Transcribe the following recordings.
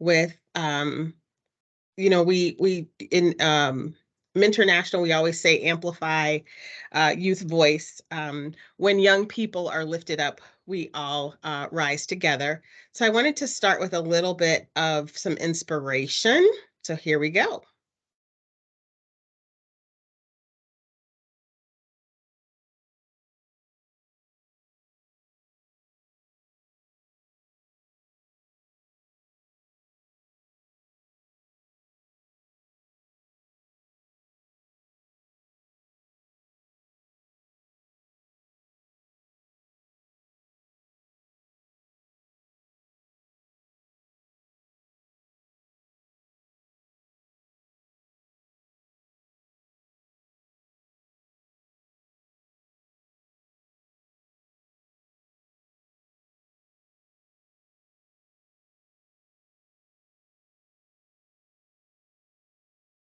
with, we in Mentor National, we always say amplify youth voice. When young people are lifted up, we all rise together. So I wanted to start with a little bit of some inspiration. So here we go.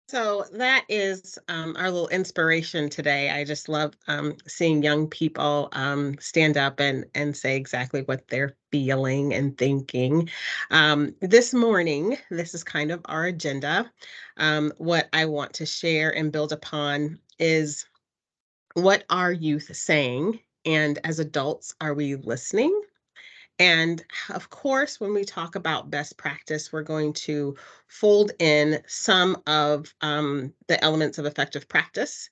So that is our little inspiration today. I just love seeing young people stand up and say exactly what they're feeling and thinking. This morning, this is kind of our agenda. What I want to share and build upon is what are youth saying? And as adults, are we listening? And of course, when we talk about best practice, we're going to fold in some of the elements of effective practice.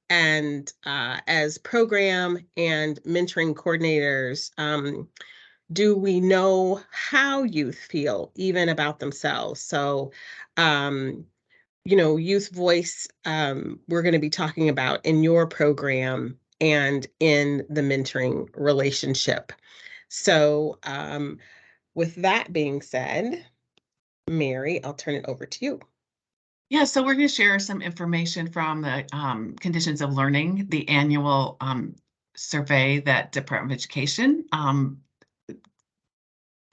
And as program and mentoring coordinators, do we know how youth feel even about themselves? So, youth voice, we're going to be talking about in your program and in the mentoring relationship. So, with that being said, Mary, I'll turn it over to you. Yeah, so we're going to share some information from the Conditions of Learning, the annual survey that Department of Education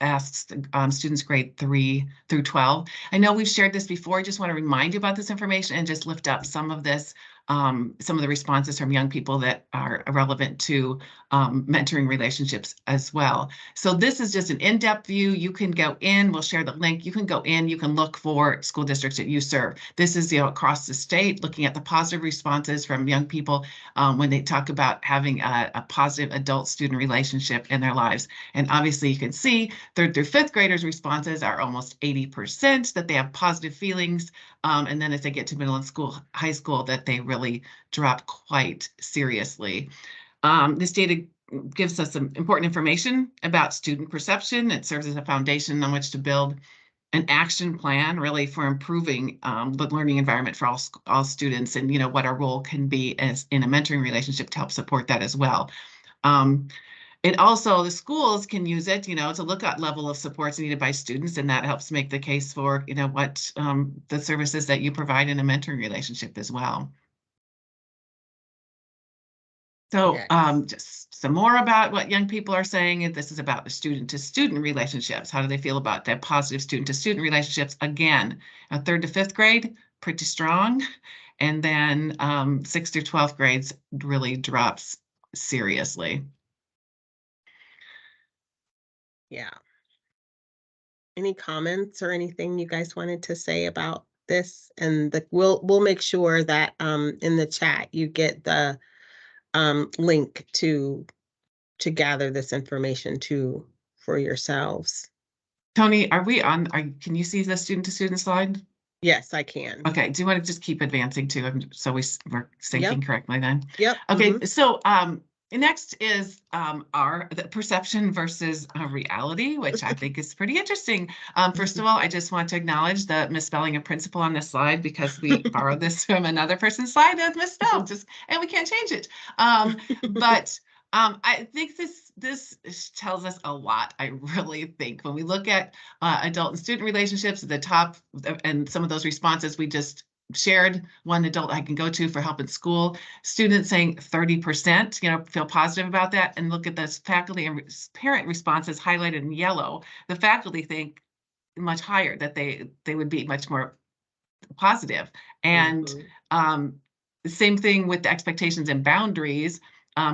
asks students grade 3 through 12. I know we've shared this before. I just want to remind you about this information and just lift up some of this, some of the responses from young people that are relevant to mentoring relationships as well. So this is just an in-depth view. You can go in, we'll share the link. You can go in, you can look for school districts that you serve. This is across the state, looking at the positive responses from young people when they talk about having a positive adult-student relationship in their lives. And obviously you can see third through fifth graders' responses are almost 80% that they have positive feelings. And then as they get to middle and high school, that they really drop quite seriously. This data gives us some important information about student perception. It serves as a foundation on which to build an action plan really for improving the learning environment for all students, and what our role can be as in a mentoring relationship to help support that as well. It also, the schools can use it, to look at level of supports needed by students, and that helps make the case for, what the services that you provide in a mentoring relationship as well. So Yes. just some more about what young people are saying. This is about the student-to-student relationships. How do they feel about that positive student-to-student relationships? Again, third to fifth grade, pretty strong. And then 6th through 12th grades really drops seriously. Yeah. Any comments or anything you guys wanted to say about this? And we'll make sure that in the chat you get the link to gather this information for yourselves. Tony, can you see the student-to-student slide? Yes, I can. Okay, do you want to just keep advancing too, so we're syncing correctly then? Yep. Okay, so next is the perception versus reality, which I think is pretty interesting. First of all, I just want to acknowledge the misspelling of principal on this slide, because we borrowed this from another person's slide that's misspelled, and we can't change it. But I think this tells us a lot. I really think when we look at adult and student relationships at the top, and some of those responses we just shared, one adult I can go to for help in school, students saying 30%, feel positive about that. And look at those faculty and parent responses highlighted in yellow. The faculty think much higher, that they would be much more positive. And the same thing with the expectations and boundaries.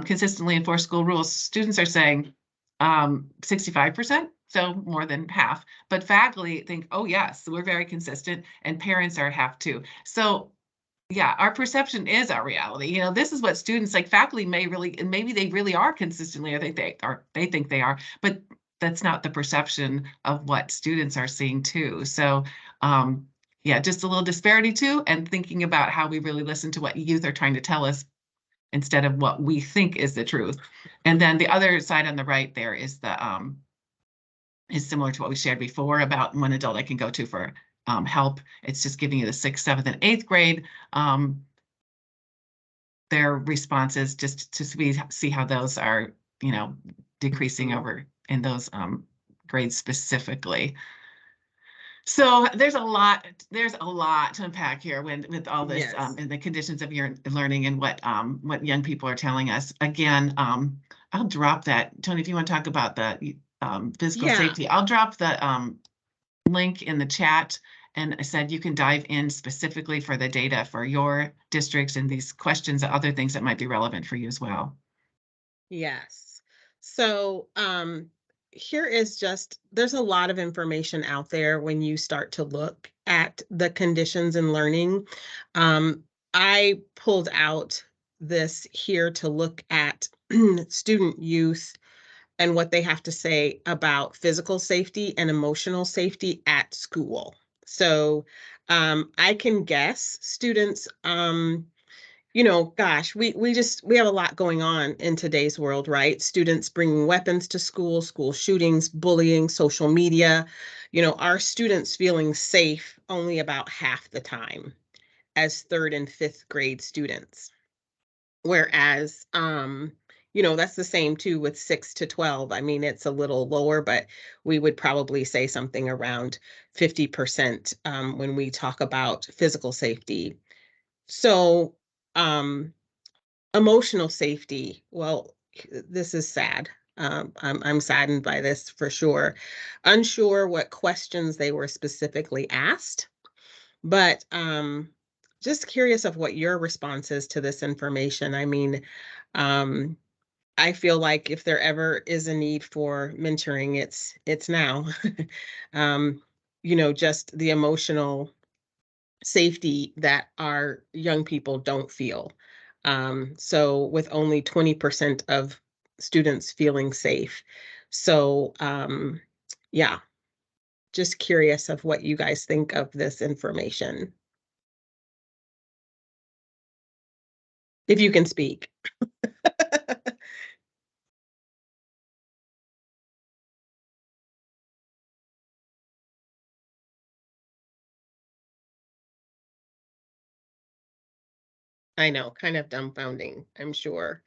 Consistently enforce school rules. Students are saying 65%, so more than half. But faculty think, oh yes, we're very consistent, and parents are half too. So yeah, our perception is our reality. This is what students, like faculty, may really, and maybe they really are consistently, I think they are, they think they are, but that's not the perception of what students are seeing too. So yeah, just a little disparity too, and thinking about how we really listen to what youth are trying to tell us instead of what we think is the truth. And then the other side on the right there is the is similar to what we shared before about one adult I can go to for help. It's just giving you the 6th, 7th, and 8th grade their responses, just to see how those are, decreasing Mhm. over in those grades specifically. So there's a lot to unpack here with all this Yes. and the conditions of your learning and what young people are telling us. Again, I'll drop that. Tony, if you want to talk about the physical Yeah. safety, I'll drop the link in the chat. And I said you can dive in specifically for the data for your districts and these questions and other things that might be relevant for you as well. Yes. So, here is just there's a lot of information out there when you start to look at the conditions in learning. Um, I pulled out this here to look at student youth and what they have to say about physical safety and emotional safety at school. So, I can guess students gosh, we have a lot going on in today's world, right? Students bringing weapons to school, school shootings, bullying, social media. Our students feeling safe only about half the time as 3rd and 5th grade students. Whereas, that's the same too with 6 to 12. I mean, it's a little lower, but we would probably say something around 50% when we talk about physical safety. So, um, emotional safety. Well, this is sad. I'm saddened by this for sure. Unsure what questions they were specifically asked, but just curious of what your response is to this information. I mean, um, I feel like if there ever is a need for mentoring, it's now. um, just the emotional safety that our young people don't feel. So with only 20% of students feeling safe. So yeah, just curious of what you guys think of this information. If you can speak. I know, kind of dumbfounding, I'm sure.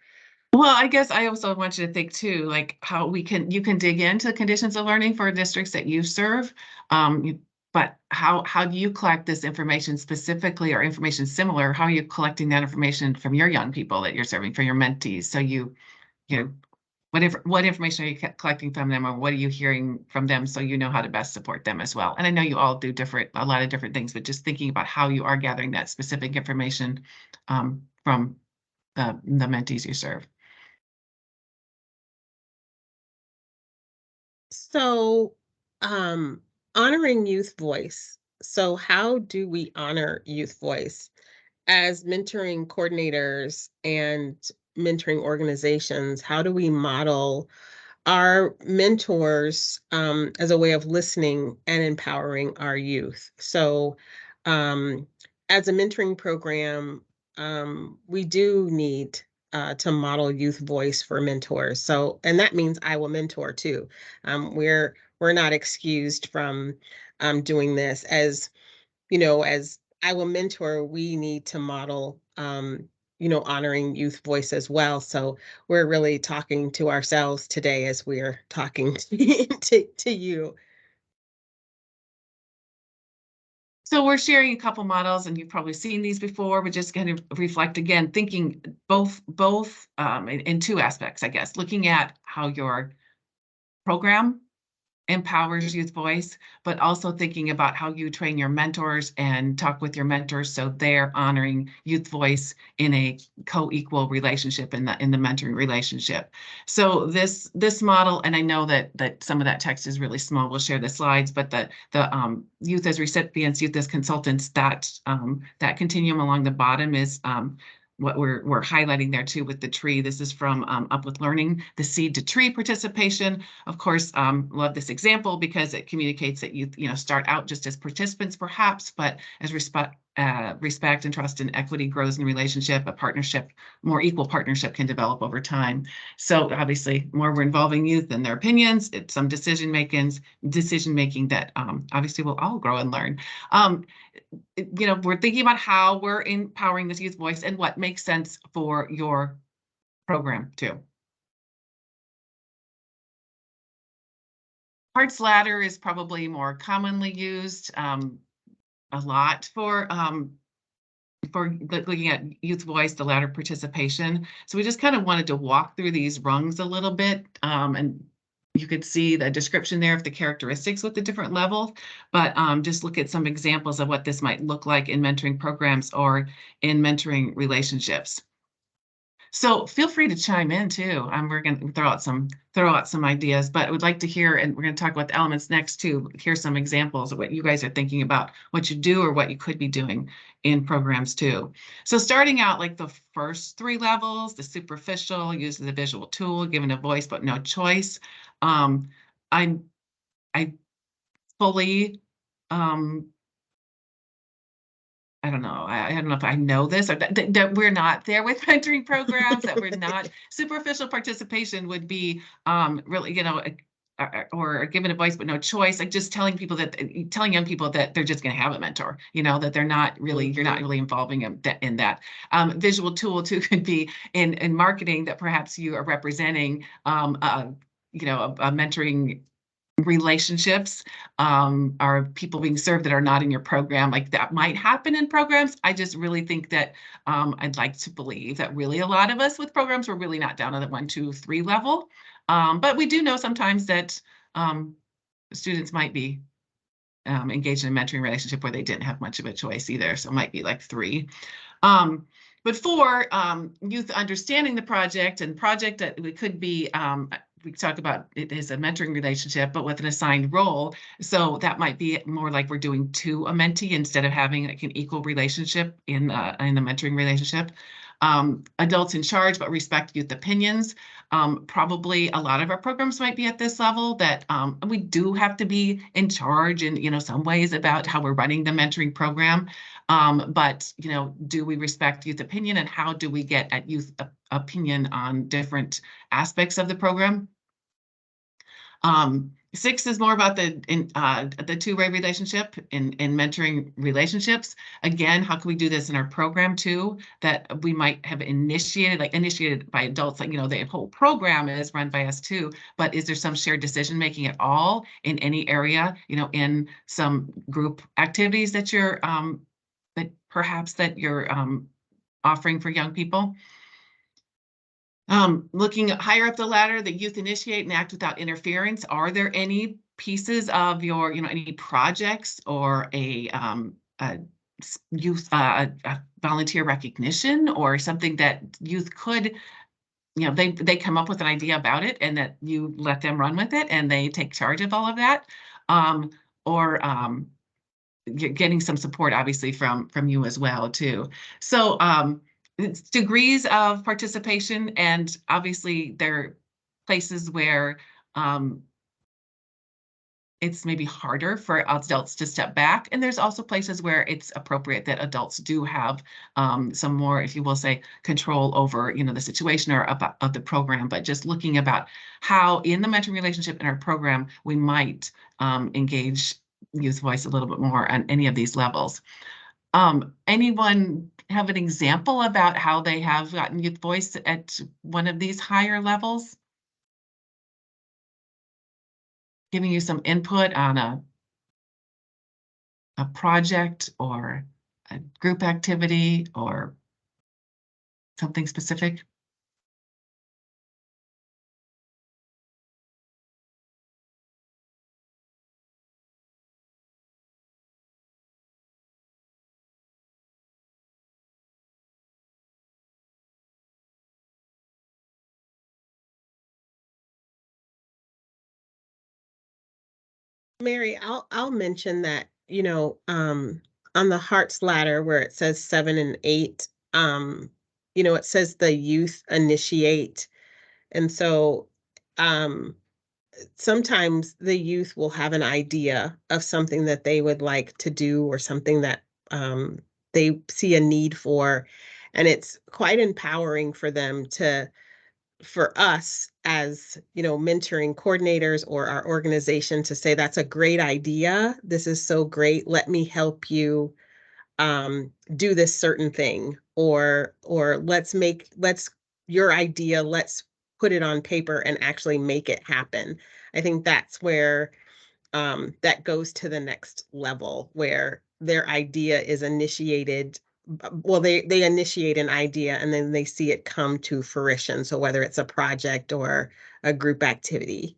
Well, I guess I also want you to think too, like how you can dig into the conditions of learning for districts that you serve. But how do you collect this information specifically or information similar? How are you collecting that information from your young people that you're serving, for your mentees? So you know, what information are you collecting from them, or what are you hearing from them, so you know how to best support them as well? And I know you all do a lot of different things, but just thinking about how you are gathering that specific information from the mentees you serve. So, honoring youth voice. So how do we honor youth voice? As mentoring coordinators and mentoring organizations, how do we model our mentors as a way of listening and empowering our youth? So, um, as a mentoring program, we do need to model youth voice for mentors. So, and that means I will mentor too. We're not excused from doing this as I will mentor, we need to model, honoring youth voice as well. So we're really talking to ourselves today as we're talking to you. So we're sharing a couple models, and you've probably seen these before, but just kind of reflect again, thinking both in two aspects, I guess, looking at how your program empowers youth voice, but also thinking about how you train your mentors and talk with your mentors so they're honoring youth voice in a co-equal relationship in the mentoring relationship. So this model, and I know that some of that text is really small. We'll share the slides, but the youth as recipients, youth as consultants, that continuum along the bottom is what we're highlighting there too with the tree. This is from Up with Learning, the seed to tree participation. Of course, love this example because it communicates that you start out just as participants perhaps, but as respect and trust and equity grows in relationship, a partnership, more equal partnership can develop over time. So obviously, more we're involving youth and their opinions, it's some decision making that obviously we'll all grow and learn. We're thinking about how we're empowering this youth voice and what makes sense for your program too. Hart's ladder is probably more commonly used a lot for looking at youth voice, the ladder participation. So we just kind of wanted to walk through these rungs a little bit, and you could see the description there of the characteristics with the different levels, but just look at some examples of what this might look like in mentoring programs or in mentoring relationships. So feel free to chime in too. We're going to throw out some ideas, but I would like to hear, and we're going to talk about the elements next too. Hear some examples of what you guys are thinking about, what you do or what you could be doing in programs too. So starting out like the first three levels, the superficial, using the visual tool, given a voice but no choice. Um, I I fully I don't know. I don't know if I know this or that we're not there with mentoring programs, that we're not superficial participation would be really, or given a voice but no choice, like just telling telling young people that they're just going to have a mentor, that they're not really, you're not really involving them in that. Visual tool too could be in marketing that perhaps you are representing a mentoring relationships are people being served that are not in your program. Like that might happen in programs. I just really think that I'd like to believe that really a lot of us with programs, we're really not down to the 1, 2, 3 level. But we do know sometimes that students might be engaged in a mentoring relationship where they didn't have much of a choice either. So it might be like 3. But for youth understanding the project, and project that it could be, we talk about it as a mentoring relationship, but with an assigned role. So that might be more like we're doing to a mentee instead of having like an equal relationship in the mentoring relationship. Adults in charge, but respect youth opinions. Probably a lot of our programs might be at this level that we do have to be in charge in some ways about how we're running the mentoring program. But do we respect youth opinion, and how do we get at youth opinion on different aspects of the program? 6 is more about the two-way relationship in mentoring relationships. Again, how can we do this in our program too? That we might have initiated by adults, like the whole program is run by us too. But is there some shared decision making at all in any area? In some group activities that you're offering for young people. Looking higher up the ladder, the youth initiate and act without interference. Are there any pieces of your, any projects or a youth a volunteer recognition or something that youth could, they come up with an idea about it and that you let them run with it and they take charge of all of that, or getting some support obviously from you as well too. So it's degrees of participation, and obviously there are places where it's maybe harder for adults to step back, and there's also places where it's appropriate that adults do have some more, if you will say, control over the situation or of the program. But just looking about how in the mentoring relationship in our program we might engage youth voice a little bit more on any of these levels. Anyone have an example about how they have gotten youth voice at one of these higher levels? Giving you some input on a project or a group activity or something specific? Mary, I'll mention that, on the Hearts ladder where it says 7 and 8, it says the youth initiate. And so, um, sometimes the youth will have an idea of something that they would like to do or something that, they see a need for, and it's quite empowering for them to for us as mentoring coordinators or our organization to say that's a great idea, this is so great, let me help you do this certain thing, or let's your idea, let's put it on paper and actually make it happen. I think that's where that goes to the next level where their idea is initiated. Well, they initiate an idea and then they see it come to fruition. So whether it's a project or a group activity.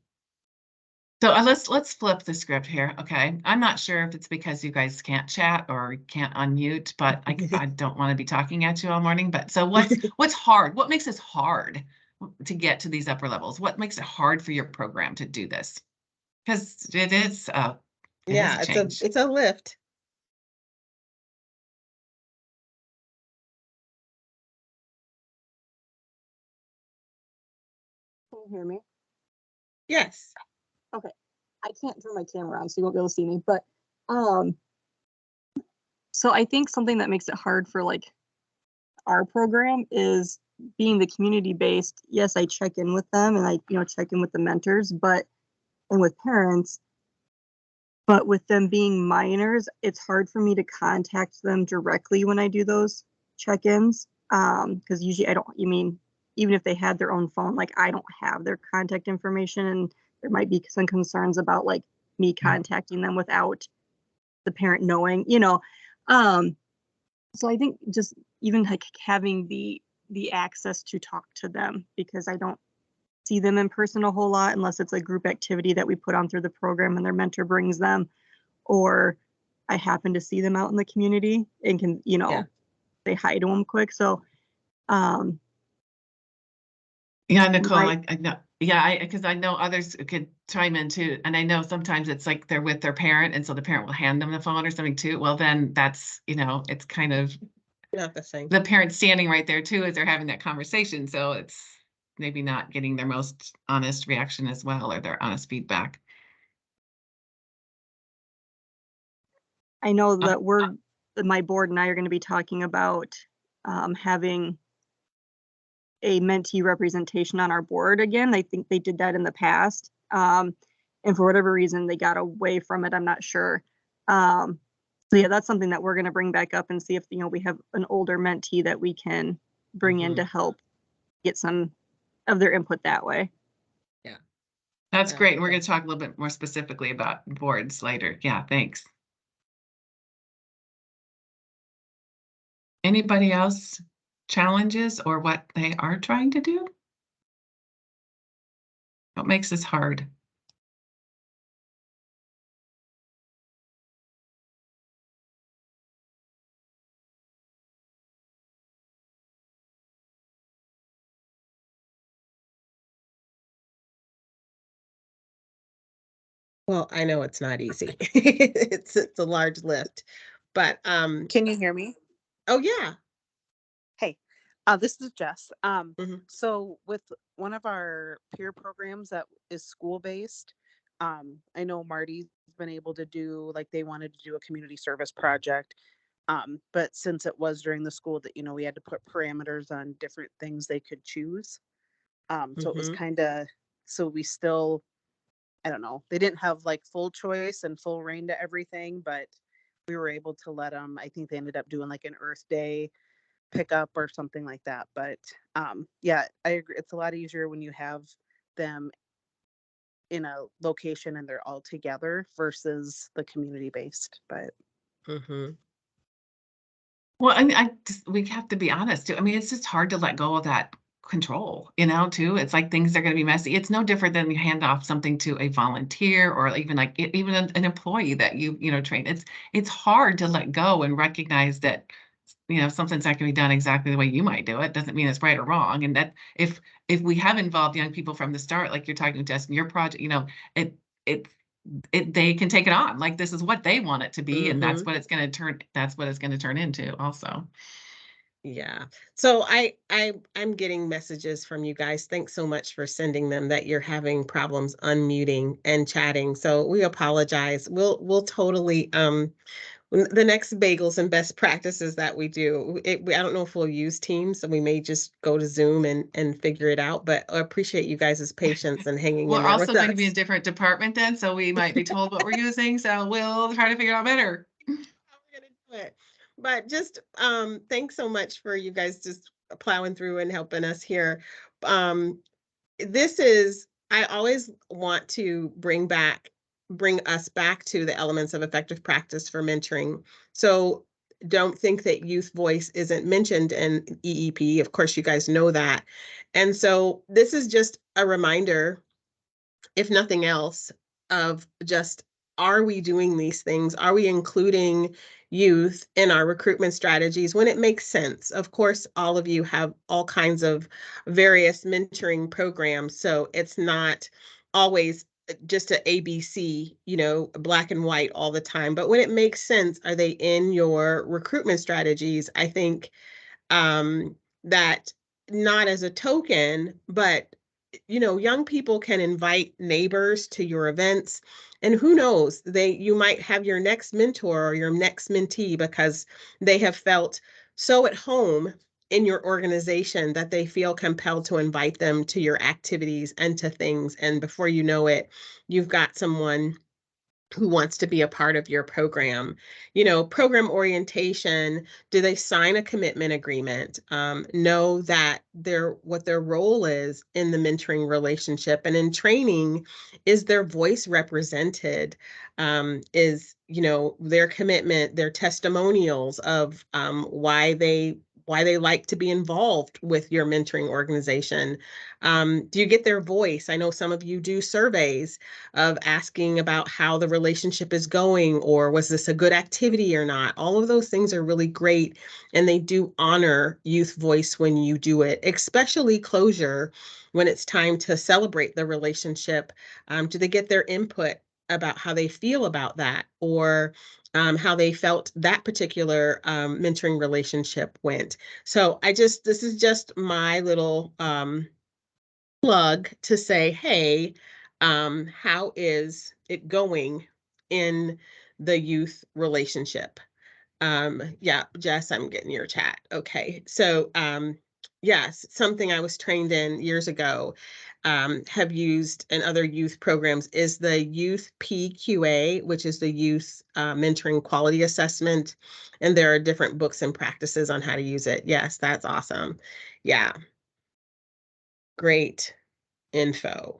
So let's flip the script here, okay? I'm not sure if it's because you guys can't chat or can't unmute, but I don't want to be talking at you all morning. But so what's hard? What makes this hard to get to these upper levels? What makes it hard for your program to do this? Because it is a Yeah, change. it's a lift. Can you hear me? Yes. Okay. I can't turn my camera on, so you won't be able to see me. But um, so I think something that makes it hard for like our program is being the community based. Yes, I check in with them and I, check in with the mentors, but and with parents, but with them being minors, it's hard for me to contact them directly when I do those check-ins. Because usually I don't, even if they had their own phone, like I don't have their contact information, and there might be some concerns about like me contacting them without the parent knowing. Um, so I think just even like having the access to talk to them, because I don't see them in person a whole lot unless it's a group activity that we put on through the program and their mentor brings them, or I happen to see them out in the community and can, Yeah. say hi to them quick. So, um, Yeah, Nicole, my, I know. Yeah, because I know others could chime in too. And I know sometimes it's like they're with their parent, and so the parent will hand them the phone or something too. Well, then that's, it's kind of Not the same. the parent standing right there too as they're having that conversation. So it's maybe not getting their most honest reaction as well, or their honest feedback. I know Uh, that my board and I are going to be talking about having a mentee representation on our board again. I think they did that in the past. And for whatever reason, they got away from it. I'm not sure. Um, so yeah, that's something that we're going to bring back up and see if, we have an older mentee that we can bring in Hmm. to help get some of their input that way. Yeah. that's Yeah. great. And we're going to talk a little bit more specifically about boards later. Yeah, thanks. Anybody else challenges or what they are trying to do? What makes this hard? Well, I know it's not easy. It's a large lift. But Can you hear me? oh yeah. Hey, this is Jess. Hmm. So with one of our peer programs that is school based, I know Marty's been able to do like they wanted to do a community service project. But since it was during the school that, we had to put parameters on different things they could choose. So it was Hmm. kind of, so we still, I don't know, they didn't have like full choice and full reign to everything, but we were able to let them, I think they ended up doing like an Earth Day pickup or something like that. But yeah, I agree. It's a lot easier when you have them in a location and they're all together versus the community based. But Hmm. Well, we have to be honest too. I mean, it's just hard to let go of that control, too. It's like things are going to be messy. It's no different than you hand off something to a volunteer or even like even an employee that train. It's hard to let go and recognize that something's not going to be done exactly the way you might do it. Doesn't mean it's right or wrong. And that if we have involved young people from the start, like you're talking to us in your project, it they can take it on. Like, this is what they want it to be, and that's Mhm. what it's going to turn into also. Yeah. So I'm getting messages from you guys. Thanks so much for sending them that you're having problems unmuting and chatting. So we apologize. We'll totally the next bagels and best practices that we do. I don't know if we'll use Teams, so we may just go to Zoom and figure it out. But I appreciate you guys' patience and hanging We're in there also with going to be in a us. different department then, so we might be told what we're using. So we'll try to figure it out better. How we're gonna do it. But just thanks so much for you guys just plowing through and helping us here. Um, this is I always want to bring us back to the elements of effective practice for mentoring. So don't think that youth voice isn't mentioned in EEP. Of course, you guys know that. And so this is just a reminder, if nothing else, of just, are we doing these things? Are we including youth in our recruitment strategies when it makes sense? Of course, all of you have all kinds of various mentoring programs, so it's not always just a ABC, black and white all the time. But when it makes sense, are they in your recruitment strategies? I think that, not as a token, but young people can invite neighbors to your events, and who knows, you might have your next mentor or your next mentee because they have felt so at home in your organization that they feel compelled to invite them to your activities and to things, and before you know it, you've got someone who wants to be a part of your program. Program orientation, do they sign a commitment agreement? Know that what their role is in the mentoring relationship, and in training, is their voice represented? Is their commitment, their testimonials of why they like to be involved with your mentoring organization? Do you get their voice? I know some of you do surveys of asking about how the relationship is going, or was this a good activity or not. All of those things are really great, and they do honor youth voice when you do it, especially closure, when it's time to celebrate the relationship. Do they get their input about how they feel about that, or how they felt that particular mentoring relationship went? So this is just my little plug to say, hey, how is it going in the youth relationship? Yeah, Jess, I'm getting your chat. Okay. So, yes, something I was trained in years ago, have used in other youth programs, is the youth PQA, which is the youth mentoring quality assessment. And there are different books and practices on how to use it. Yes, that's awesome. Yeah. Great info.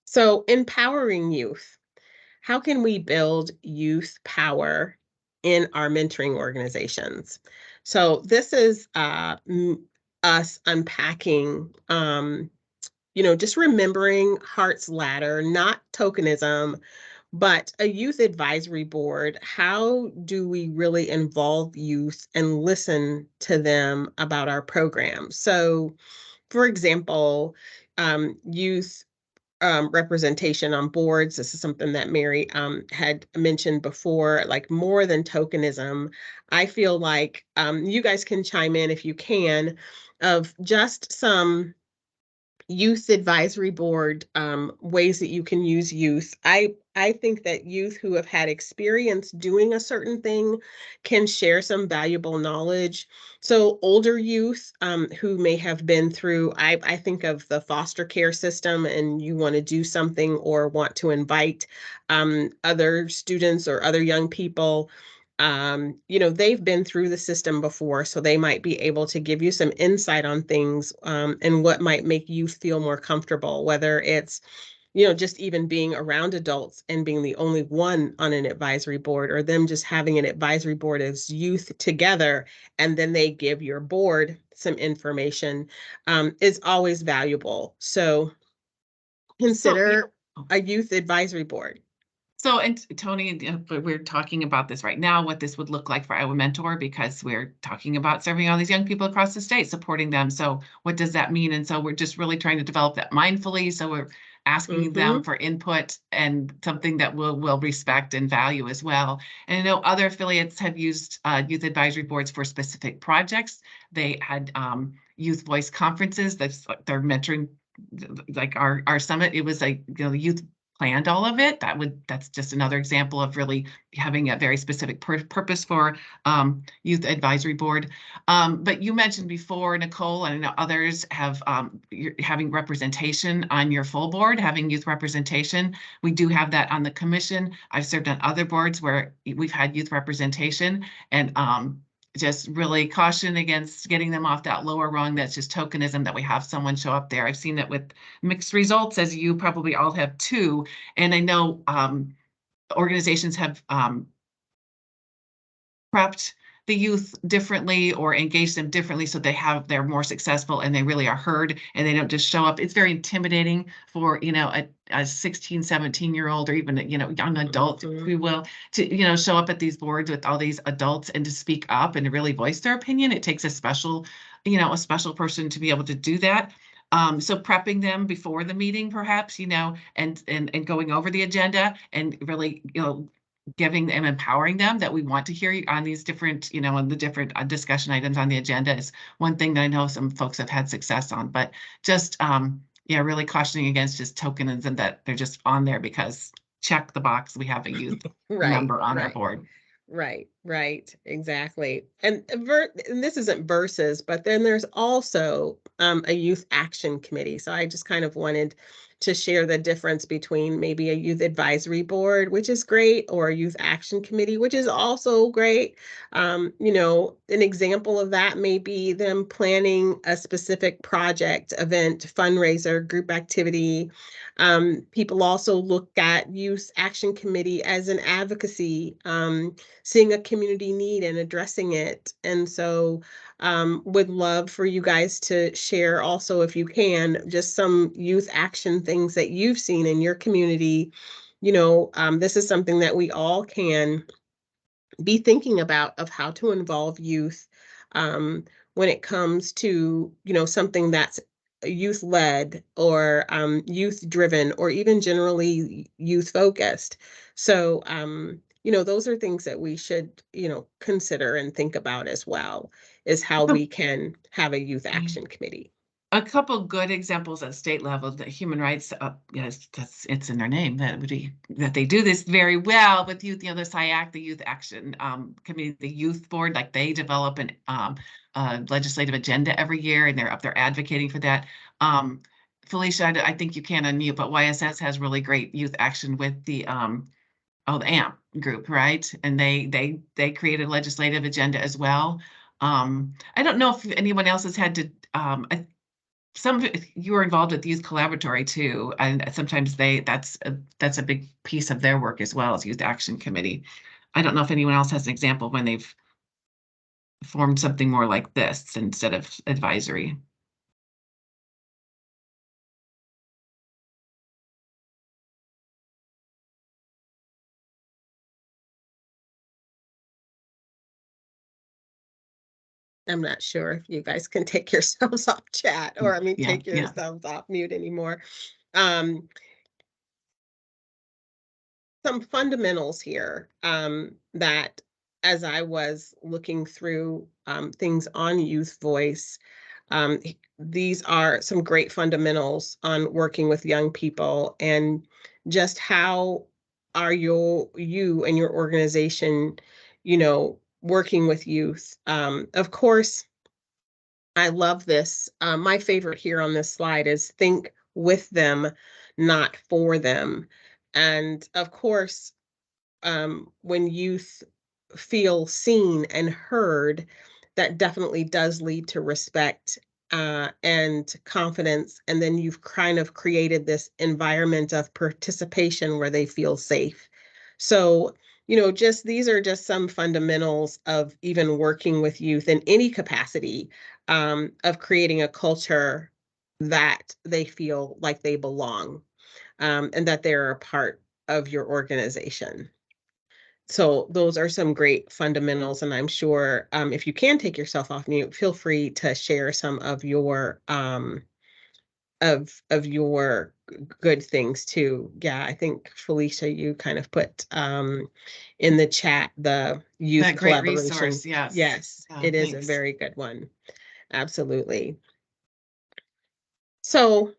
So, empowering youth. How can we build youth power in our mentoring organizations? So, this is us unpacking, just remembering Heart's Ladder, not tokenism, but a youth advisory board. How do we really involve youth and listen to them about our program? So, for example, youth representation on boards. This is something that Mary had mentioned before, like more than tokenism. I feel like you guys can chime in if you can, of just some youth advisory board ways that you can use youth. I think that youth who have had experience doing a certain thing can share some valuable knowledge. So older youth who may have been through, I think of the foster care system, and you want to do something or want to invite other students or other young people, they've been through the system before, so they might be able to give you some insight on things, and what might make you feel more comfortable, whether it's, just even being around adults and being the only one on an advisory board, or them just having an advisory board as youth together, and then they give your board some information, is always valuable. So So, yeah. consider a youth advisory board. So, and Tony, we're talking about this right now, what this would look like for Iowa Mentor, because we're talking about serving all these young people across the state, supporting them. So what does that mean? And so we're just really trying to develop that mindfully. So we're asking them for input and something that we'll respect and value as well. And I know other affiliates have used youth advisory boards for specific projects. They had youth voice conferences. That's like their mentoring, like our summit. It was like, you know, the youth planned all of it. That's just another example of really having a very specific purpose for youth advisory board. But you mentioned before, Nicole, and I know others have you're having representation on your full board, having youth representation. We do have that on the commission. I've served on other boards where we've had youth representation, and just really caution against getting them off that lower rung. That's just tokenism that we have someone show up there. I've seen it with mixed results, as you probably all have too. And I know organizations have prepped the youth differently or engage them differently so they're more successful and they really are heard and they don't just show up. It's very intimidating for, you know, a 16, 17-year-old or even, you know, young adult, if we will, to, you know, show up at these boards with all these adults and to speak up and to really voice their opinion. It takes a special, you know, a special person to be able to do that. So prepping them before the meeting, perhaps, you know, and going over the agenda and really, you know, giving and empowering them that we want to hear you on these different, you know, on the different discussion items on the agenda is one thing that I know some folks have had success on, but just, yeah, really cautioning against just tokenism that they're just on there because check the box, we have a youth member on our board. Right, exactly. And this isn't versus, but then there's also a youth action committee. So I just kind of wanted to share the difference between maybe a youth advisory board, which is great, or a youth action committee, which is also great. You know, an example of that may be them planning a specific project, event, fundraiser, group activity. People also look at youth action committee as an advocacy, seeing a community need and addressing it. And so would love for you guys to share also, if you can, just some youth action things that you've seen in your community. You know, this is something that we all can be thinking about, of how to involve youth when it comes to, you know, something that's youth led or youth driven or even generally youth focused. So you know, those are things that we should, you know, consider and think about as well, is how we can have a youth action committee. A couple good examples at state level, the human rights, yes, it's in their name that they do this very well with youth. You know, the SIAC, the Youth Action Committee, the Youth Board, like they develop an legislative agenda every year, and they're up there advocating for that. Felicia, I think you can unmute, but YSS has really great youth action with the AMP group, right? And they created a legislative agenda as well. I don't know if anyone else has had to. Some of you are involved with Youth Collaboratory too, and sometimes that's a big piece of their work as well as Youth Action Committee. I don't know if anyone else has an example when they've formed something more like this instead of advisory. I'm not sure if you guys can take yourselves off chat, or I mean, Yeah, take yeah. yourselves off mute anymore. Um, some fundamentals here that, as I was looking through things on Youth Voice, these are some great fundamentals on working with young people, and just how are you and your organization, you know, working with youth. Of course, I love this. My favorite here on this slide is think with them, not for them. And of course, when youth feel seen and heard, that definitely does lead to respect and confidence. And then you've kind of created this environment of participation where they feel safe. So, you know, just these are just some fundamentals of even working with youth in any capacity, of creating a culture that they feel like they belong, and that they're a part of your organization. So those are some great fundamentals, and I'm sure if you can take yourself off mute, feel free to share some of your good things too. Yeah, I think Felicia, you kind of put in the chat the youth That great collaboration. resource, yes. Yes, Yeah, it is a thanks. very good one. Absolutely. So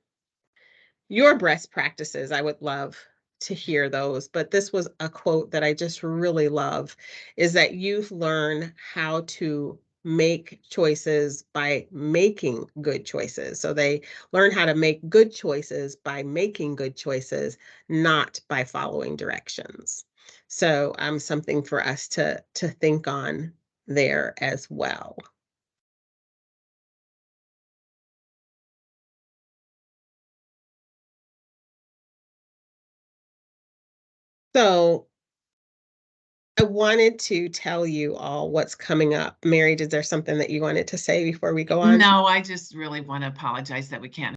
your best practices, I would love to hear those, but this was a quote that I just really love, is that youth learn how to make choices by making good choices. So they learn how to make good choices by making good choices, not by following directions. So something for us to think on there as well. So I wanted to tell you all what's coming up. Mary, is there something that you wanted to say before we go on? No, I just really want to apologize that we can't